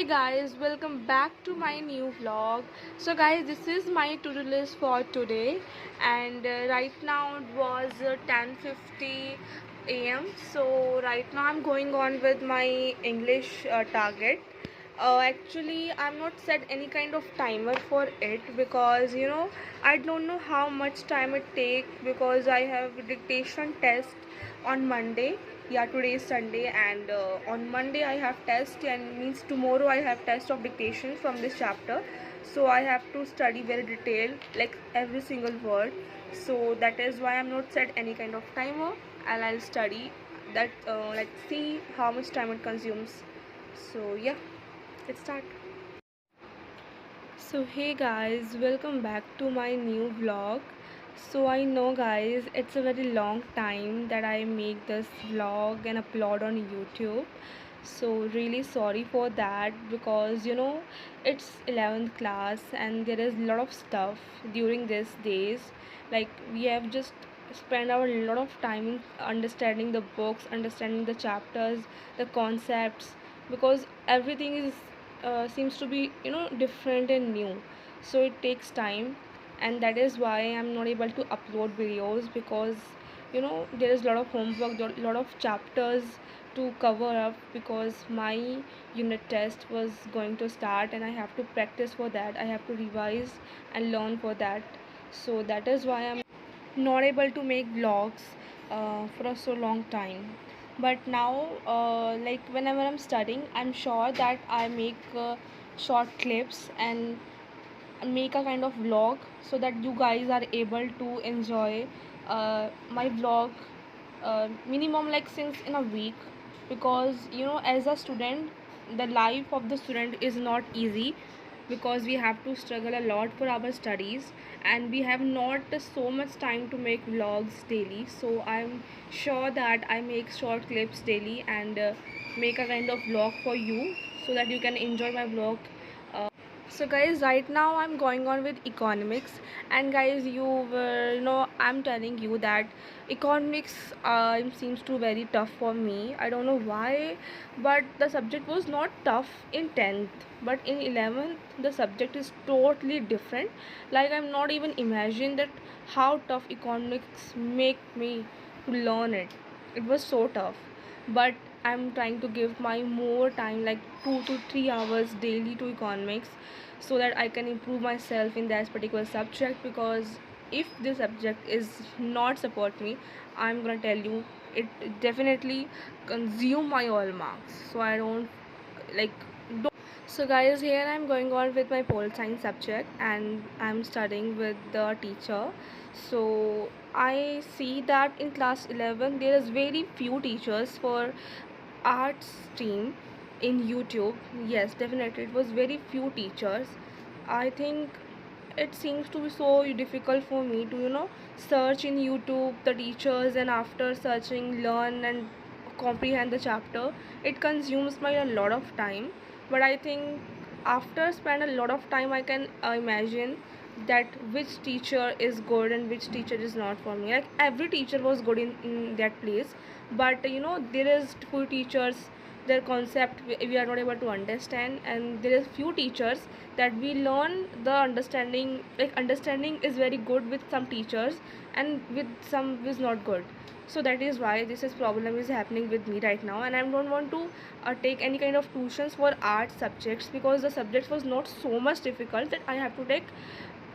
Guys, welcome back to my new vlog. So guys, this is my to-do list for today, and right now it was 10:50 a.m. So right now I'm going on with my English target. Actually, I'm not set any kind of timer for it because I don't know how much time it take because I have dictation test on Monday. Yeah, today is Sunday, and on Monday I have test, and means tomorrow I have test of dictation from this chapter. So I have to study very detailed, like every single word. So that is why I'm not set any kind of timer, and I'll study that, like see how much time it consumes. So yeah, let's start. So hey guys, welcome back to my new vlog. So I know guys, it's a very long time that I make this vlog and upload on YouTube. So really sorry for that because it's 11th class and there is a lot of stuff during these days. Like we have just spent our lot of time in understanding the books, understanding the chapters, the concepts, because everything is seems to be different and new, so it takes time, and that is why I'm not able to upload videos because there is a lot of homework, a lot of chapters to cover up because my unit test was going to start and I have to practice for that, I have to revise and learn for that. So that is why I'm not able to make vlogs for a so long time. But now like whenever I'm studying, I'm sure that I make short clips and make a kind of vlog so that you guys are able to enjoy my vlog minimum like since in a week, because as a student, the life of the student is not easy because we have to struggle a lot for our studies and we have not so much time to make vlogs daily. So I'm sure that I make short clips daily and make a kind of vlog for you so that you can enjoy my vlog. So guys, right now I'm going on with economics, and guys, I'm telling you that economics seems to very tough for me. I don't know why, but the subject was not tough in 10th, but in 11th the subject is totally different. Like I'm not even imagining that how tough economics make me to learn it. It was so tough, but I'm trying to give my more time, like 2 to 3 hours daily to economics, so that I can improve myself in that particular subject. Because if this subject is not support me, I'm gonna tell you, it definitely consume my all marks. So I don't like don't. So guys, here I'm going on with my pole science subject and I'm studying with the teacher. So I see that in class 11 there is very few teachers for arts stream in YouTube. Yes, definitely it was very few teachers. I think it seems to be so difficult for me to search in YouTube the teachers, and after searching learn and comprehend the chapter. It consumes my a lot of time, but I think after spend a lot of time I can imagine that which teacher is good and which teacher is not for me. Like every teacher was good in that place, but there is few teachers, their concept we are not able to understand, and there is few teachers that we learn the understanding, like understanding is very good with some teachers and with some is not good. So that is why this is problem is happening with me right now, and I don't want to take any kind of tuitions for art subjects because the subject was not so much difficult that I have to take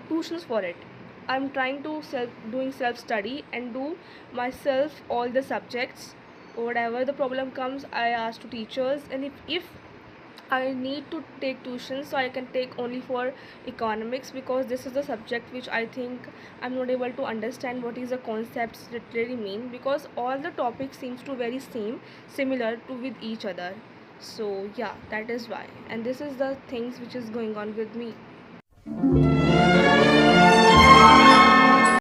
tuitions for it. I'm trying to self study and do myself all the subjects. Whatever the problem comes, I ask to teachers, and if I need to take tuition, so I can take only for economics, because this is the subject which I think I'm not able to understand what is the concepts literally mean, because all the topics seems to very similar to with each other. So yeah, that is why, and this is the things which is going on with me.